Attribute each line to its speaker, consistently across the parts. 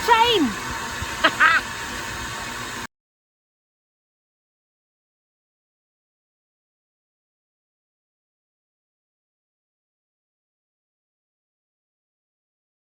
Speaker 1: train!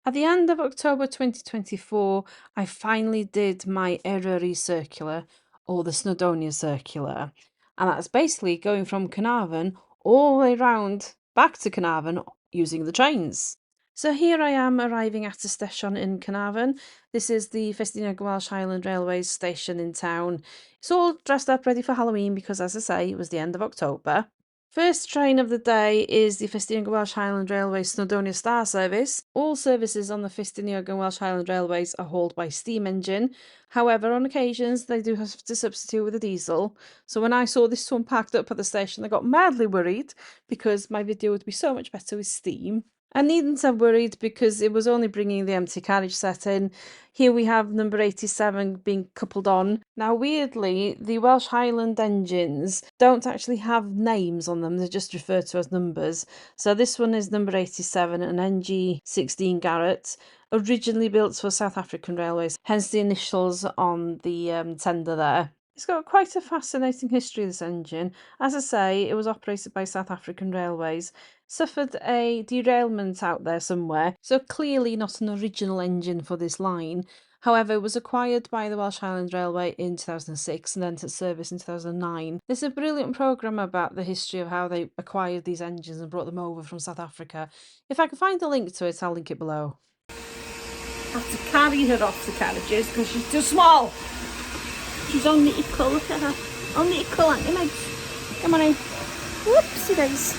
Speaker 1: At the end of October 2024, I finally did my Eryri circular, or the Snowdonia circular. And that's basically going from Caernarfon all the way round back to Caernarfon using the trains. So here I am arriving at a station in Caernarfon. This is the Ffestiniog Welsh Highland Railways station in town. It's all dressed up ready for Halloween because, as I say, it was the end of October. First train of the day is the Ffestiniog Welsh Highland Railways Snowdonia Star service. All services on the Ffestiniog and Welsh Highland Railways are hauled by steam engine. However, on occasions they do have to substitute with a diesel. So when I saw this one parked up at the station, I got madly worried because my video would be so much better with steam. I needn't have worried because it was only bringing the empty carriage set in. Here we have number 87 being coupled on. Now weirdly, the Welsh Highland engines don't actually have names on them, they're just referred to as numbers. So this one is number 87, an NG16 Garrett, originally built for South African Railways, hence the initials on the tender there. It's got quite a fascinating history, this engine. As I say, it was operated by South African Railways. Suffered a derailment out there somewhere, so clearly not an original engine for this line. However, it was acquired by the Welsh Highland Railway in 2006 and entered service in 2009. There's a brilliant programme about the history of how they acquired these engines and brought them over from South Africa. If I can find a link to it, I'll link it below. I have to carry her off the carriages because she's too small. She's only equal, look at her. Only equal, aren't you, Megs? Come on in. Whoopsie days.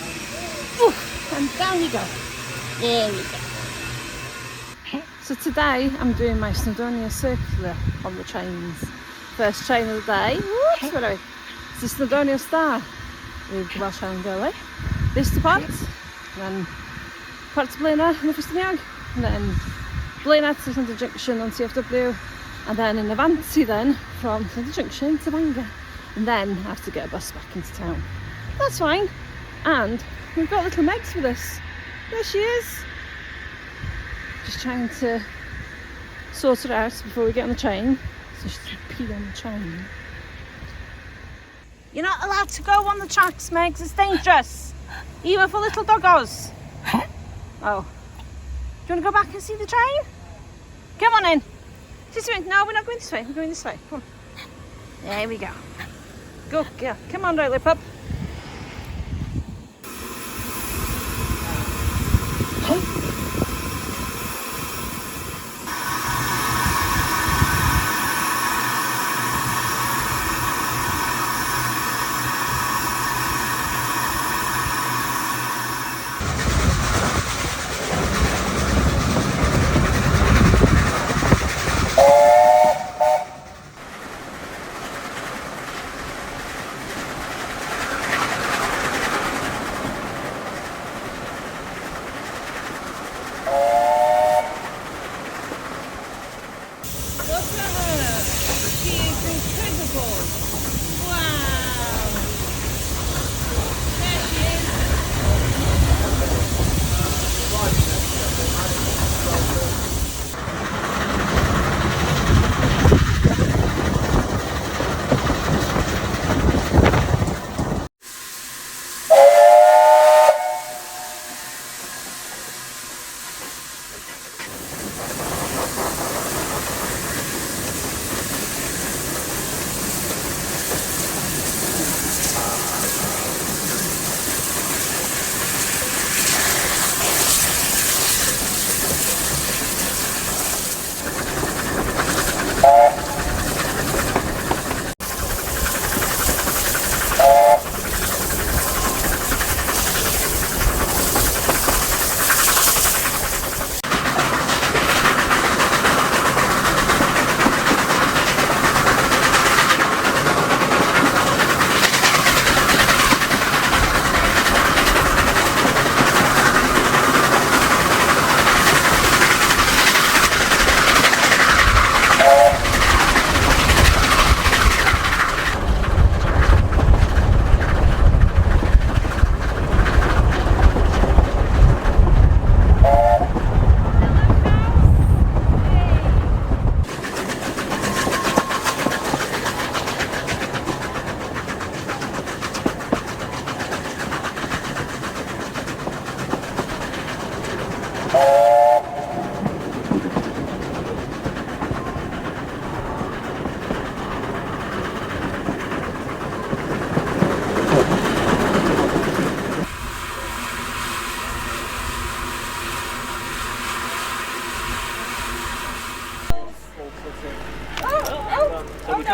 Speaker 1: Oof, and down you go. There we go. So today I'm doing my Snowdonia circular on the trains. First train of the day. Whoops, where are we? It's the Snowdonia Star with the Welsh Highland Railway. This to Port, and then Port to Blaenau and Ffestiniog, and then Blaenau to Llandudno Junction on TFW, and then an Avanti then from Llandudno Junction to Bangor, and then I have to get a bus back into town. That's fine. And we've got little Megs with us. There she is. Just trying to sort her out before we get on the train. So she's pee on the train. You're not allowed to go on the tracks, Megs. It's dangerous. Even for little doggos. Oh. Do you want to go back and see the train? Come on in. No, we're not going this way. We're going this way. Come on. There we go. Go, girl. Come on, right, pup.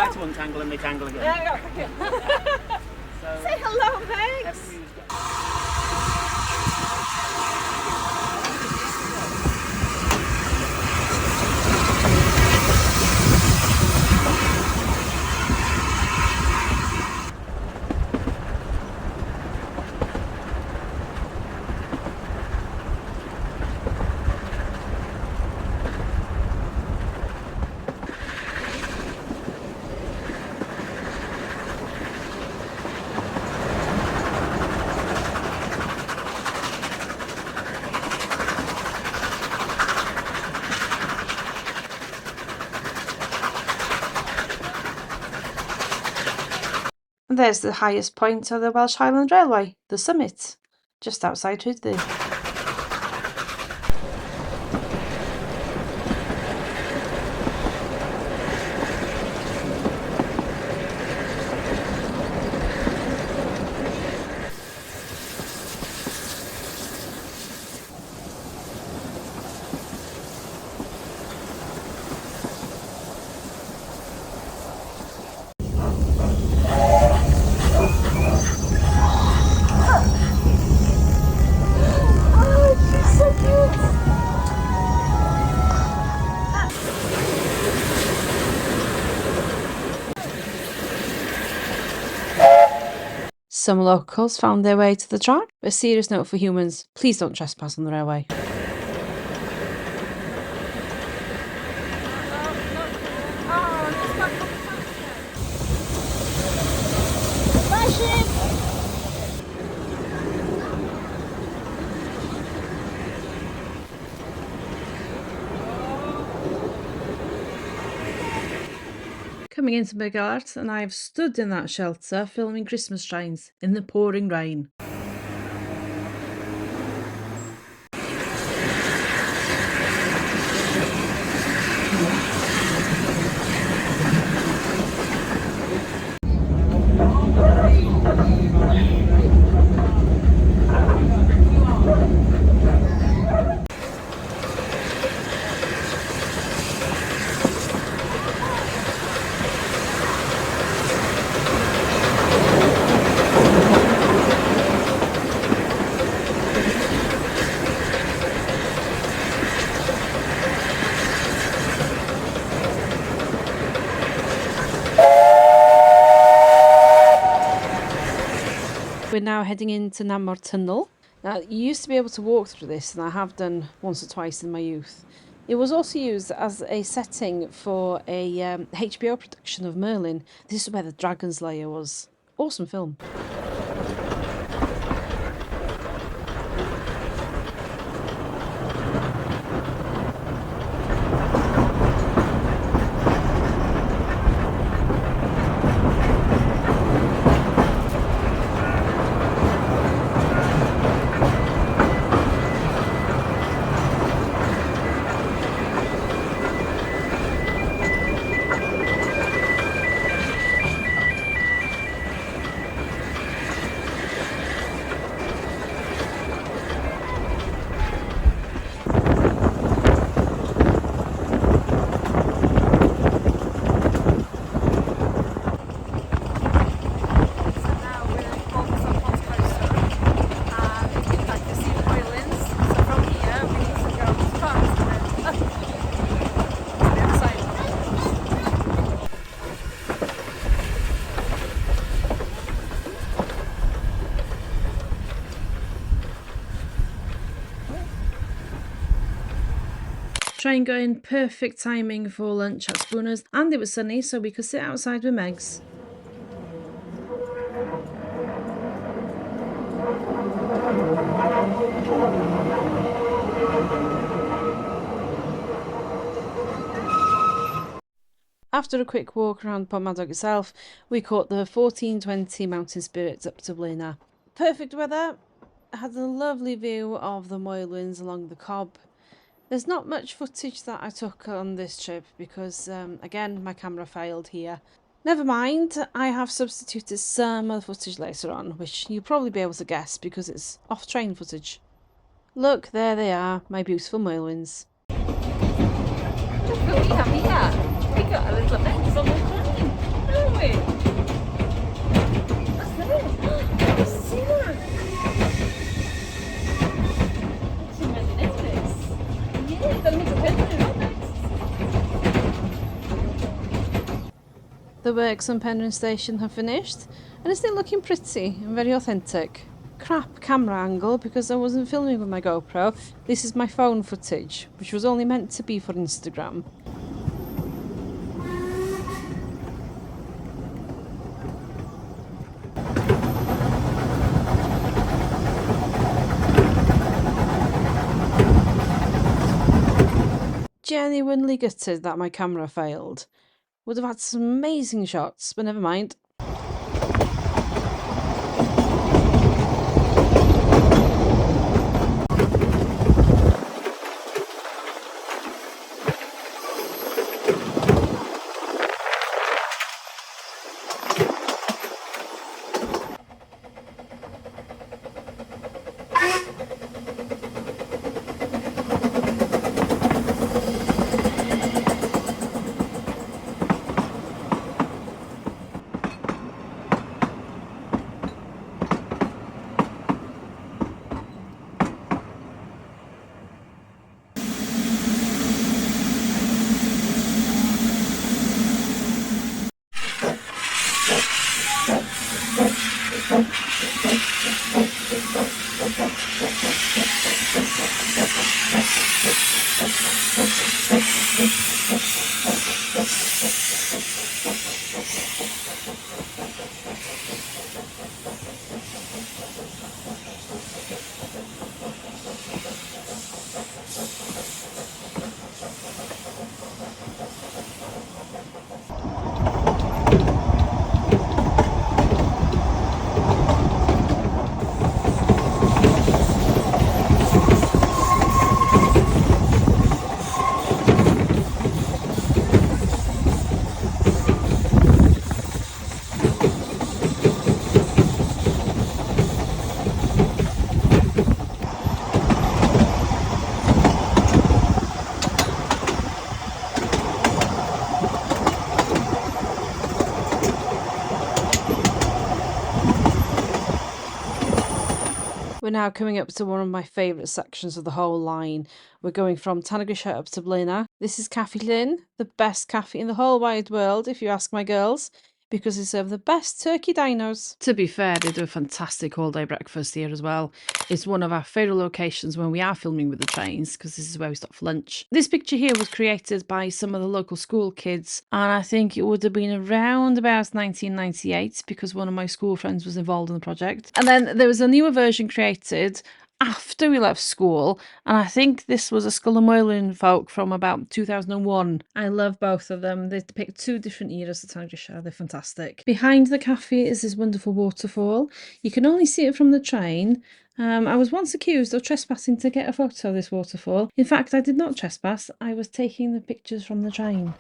Speaker 2: try to untangle and retangle again.
Speaker 3: There we go.
Speaker 2: So,
Speaker 3: say hello, Megs.
Speaker 1: And there's the highest point of the Welsh Highland Railway, the summit, just outside Rhyddy. Some locals found their way to the track. A serious note for humans, please don't trespass on the railway. Coming into Bangor, and I've stood in that shelter filming Christmas trains in the pouring rain. We're now heading into Namor Tunnel. Now, you used to be able to walk through this, and I have done once or twice in my youth. It was also used as a setting for a HBO production of Merlin. This is where the Dragon's Lair was. Awesome film. Train going, perfect timing for lunch at Spooners, and it was sunny so we could sit outside with Megs. After a quick walk around Porthmadog itself, we caught the 1420 Mountain Spirits up to Blaenau. Perfect weather, had a lovely view of the Moelwins along the Cobb. There's not much footage that I took on this trip because, again, my camera failed here. Never mind, I have substituted some of the footage later on, which you'll probably be able to guess because it's off-train footage. Look, there they are, my beautiful Moelwins.
Speaker 3: Look what we have here. We got a little mess on the train.
Speaker 1: The works on Penryn Station have finished, and it's still looking pretty and very authentic. Crap camera angle because I wasn't filming with my GoPro. This is my phone footage, which was only meant to be for Instagram. Genuinely gutted that my camera failed. Would have had some amazing shots, but never mind. We're now coming up to one of my favourite sections of the whole line. We're going from Tanagrisha up to Blaenau. This is Cafe Llyn, the best cafe in the whole wide world, if you ask my girls, because they serve the best turkey dinos. To be fair, they do a fantastic all-day breakfast here as well. It's one of our favourite locations when we are filming with the trains, because this is where we stop for lunch. This picture here was created by some of the local school kids, and I think it would have been around about 1998, because one of my school friends was involved in the project. And then there was a newer version created after we left school, and I think this was a Skull and Moelwyn folk from about 2001. I love both of them. They depict two different eras of Tanagrisha. They're fantastic. Behind the cafe is this wonderful waterfall. You can only see it from the train. I was once accused of trespassing to get a photo of this waterfall. In fact, I did not trespass. I was taking the pictures from the train.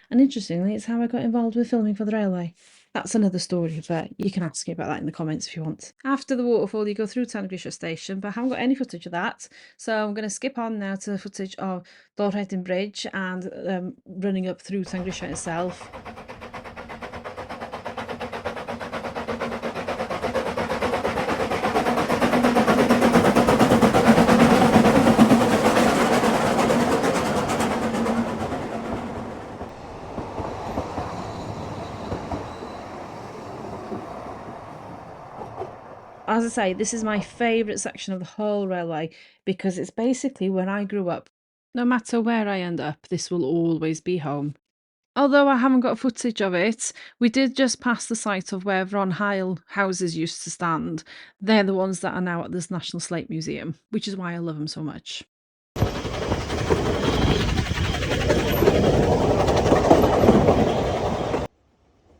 Speaker 1: And interestingly, it's how I got involved with filming for the railway. That's another story, but you can ask me about that in the comments if you want. After the waterfall, you go through Tanagrisha Station, but I haven't got any footage of that. So I'm going to skip on now to the footage of Dorheadin Bridge and running up through Tanagrisha itself. As I say, this is my favourite section of the whole railway because it's basically where I grew up. No matter where I end up, this will always be home. Although I haven't got footage of it, we did just pass the site of where Ron Heil houses used to stand. They're the ones that are now at this National Slate Museum, which is why I love them so much.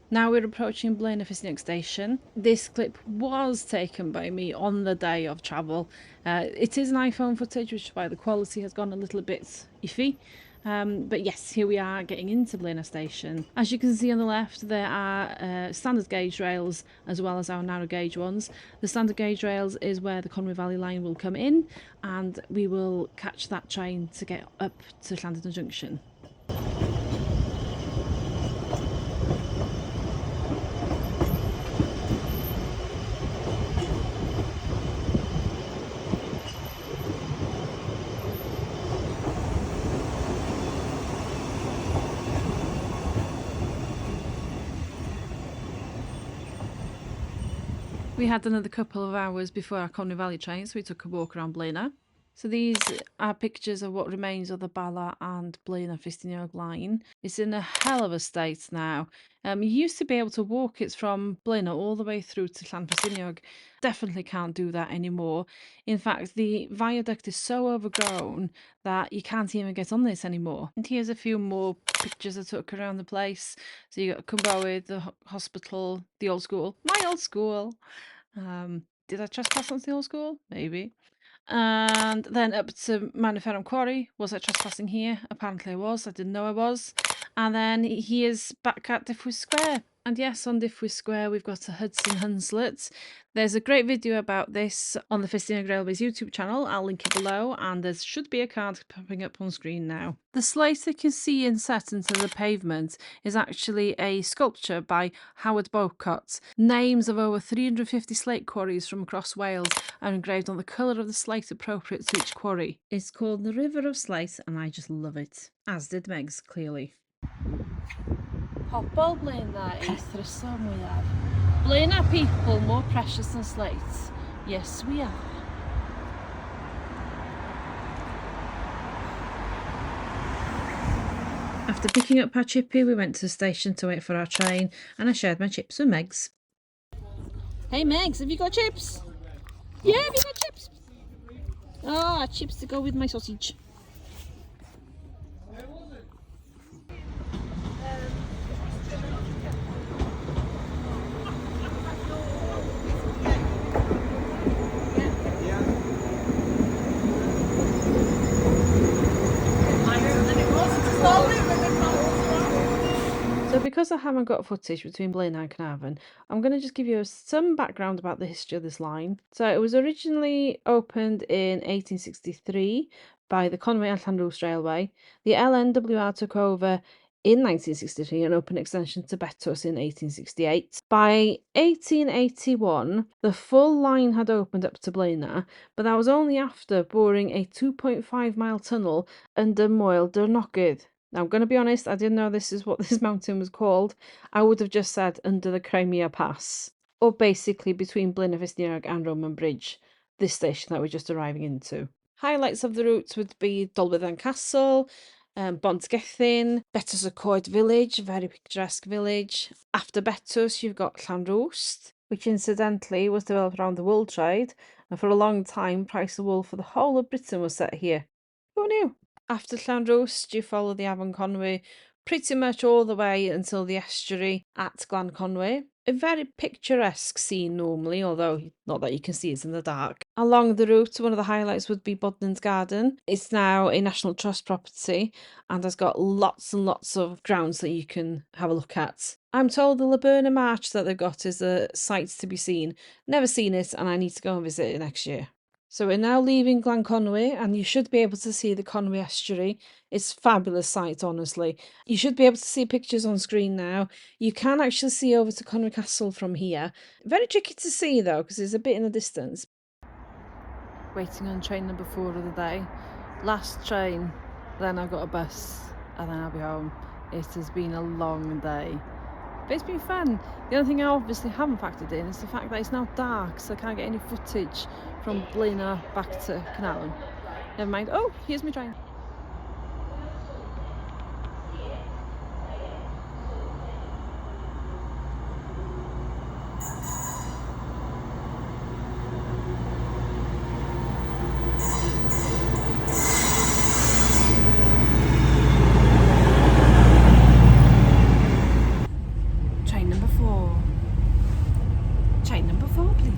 Speaker 1: Now we're approaching Blaenau Ffestiniog station. This clip was taken by me on the day of travel. It is an iPhone footage, which is why the quality has gone a little bit iffy. But yes, here we are getting into Blaenau station. As you can see on the left, there are standard gauge rails as well as our narrow gauge ones. The standard gauge rails is where the Conwy Valley line will come in, and we will catch that train to get up to Llandudno Junction. We had another couple of hours before our Conwy Valley train, so we took a walk around Blaenau. So these are pictures of what remains of the Bala and Blaenau Ffestiniog line. It's in a hell of a state now. You used to be able to walk it from Blaenau all the way through to Llandudno Ffestiniog. Definitely can't do that anymore. In fact, the viaduct is so overgrown that you can't even get on this anymore. And here's a few more pictures I took around the place. So you got Conwy, the hospital, the old school, my old school. Did I trespass onto the old school? Maybe. And then up to Manifferum Quarry. Was I trespassing here? Apparently I was. I didn't know I was. And then he is back at Diffwys Square. And yes, on Diffwys Square we've got a Hudson Hunslet. There's a great video about this on the Ffestiniog Railways YouTube channel. I'll link it below, and there should be a card popping up on screen now. The slate you can see inset into the pavement is actually a sculpture by Howard Bowcott. Names of over 350 slate quarries from across Wales are engraved on the colour of the slate appropriate to each quarry. It's called the River of Slate, and I just love it. As did Megs, clearly. Pobl Blaenau is thryso mwyaf. Blaenau people more precious than slates. Yes, we are. After picking up our chippy, we went to the station to wait for our train, and I shared my chips with Megs. Hey Megs, have you got chips? Yeah, have you got chips? Ah, chips to go with my sausage. So because I haven't got footage between Blaenau and Caernarfon, I'm going to just give you some background about the history of this line. So it was originally opened in 1863 by the Conwy and Llandudno Railway. The LNWR took over in 1963 and opened extension to Betws in 1868. By 1881, the full line had opened up to Blaenau, but that was only after boring a 2.5-mile tunnel under Moel Dynogydd. Now, I'm going to be honest, I didn't know this is what this mountain was called. I would have just said under the Crimea Pass, or basically between Blaenau Ffestiniog and Roman Bridge, this station that we're just arriving into. Highlights of the route would be Dolwyddan Castle, Bontgethin, Betws y Coed village, very picturesque village. After Betws, you've got Llanrwst, which incidentally was developed around the wool trade, and for a long time, price of wool for the whole of Britain was set here. Who knew? After Llanrwst, you follow the Avon Conwy pretty much all the way until the estuary at Glan Conwy. A very picturesque scene normally, although not that you can see it in the dark. Along the route, one of the highlights would be Bodlin's Garden. It's now a National Trust property and has got lots and lots of grounds that you can have a look at. I'm told the Laburna March that they've got is a sight to be seen. Never seen it, and I need to go and visit it next year. So we're now leaving Glan Conwy, and you should be able to see the Conwy estuary. It's a fabulous sight, honestly. You should be able to see pictures on screen now. You can actually see over to Conwy Castle from here. Very tricky to see though, because it's a bit in the distance. Waiting on train number 4 of the day. Last train, then I've got a bus, and then I'll be home. It has been a long day. But it's been fun. The only thing I obviously haven't factored in is the fact that it's now dark, so I can't get any footage from Blaenau back to Caernarfon. Never mind. Oh, here's my train. Train number 4. Train number 4, please.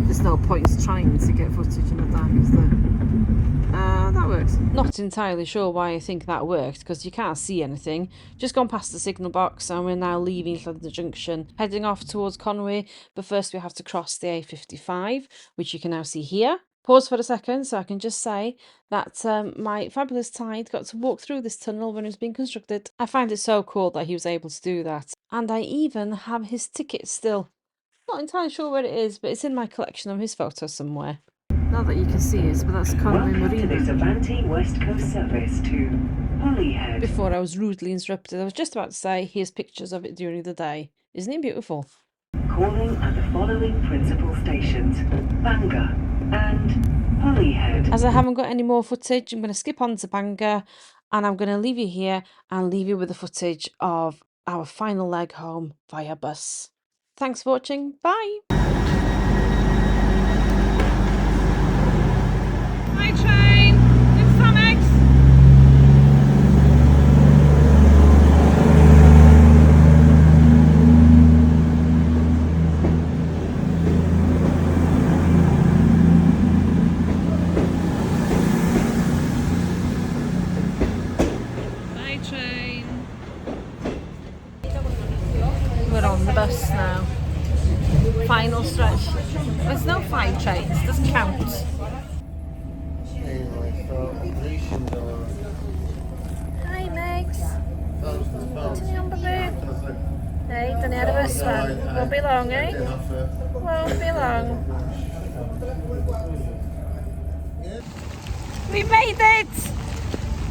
Speaker 1: There's no point trying to get footage in the dark, is there? That works. Not entirely sure why I think that worked, because you can't see anything. Just gone past the signal box, and we're now leaving Llandudno Junction, heading off towards Conwy, but first we have to cross the A55, which you can now see here. Pause for a second so I can just say that my fabulous Tide got to walk through this tunnel when it was being constructed. I find it so cool that he was able to do that. And I even have his ticket still. Not entirely sure where it is, but it's in my collection of his photos somewhere. Not that you can see it, but that's Conwy
Speaker 4: Welcome to this
Speaker 1: Marina.
Speaker 4: Avanti West Coast service to
Speaker 1: before I was rudely interrupted. I was just about to say, here's pictures of it during the day. Isn't it beautiful?
Speaker 4: Calling at the following principal stations: Bangor and Holyhead.
Speaker 1: As I haven't got any more footage, I'm going to skip on to Bangor, and I'm going to leave you here and leave you with the footage of our final leg home via bus. Thanks for watching. Bye.
Speaker 3: Hi train, it's Megs. Hi train.
Speaker 1: We're on the bus now. Final stretch. There's no 5 trains, doesn't count. Hi Megs. Continue on the route. Hey, don't hear the bus man. Won't be long, eh? Won't be long.
Speaker 3: We made it!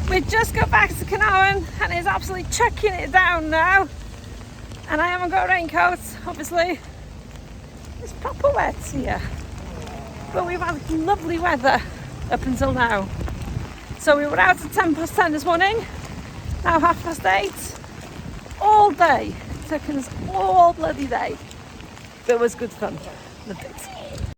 Speaker 3: We just got back to Caernarfon and it's absolutely chucking it down now. And I haven't got a raincoat, obviously. It's proper wet here. But we've had lovely weather up until now. So we were out at 10:10 this morning, now 8:30. All day. It took us all bloody day. But it was good fun. Loved it.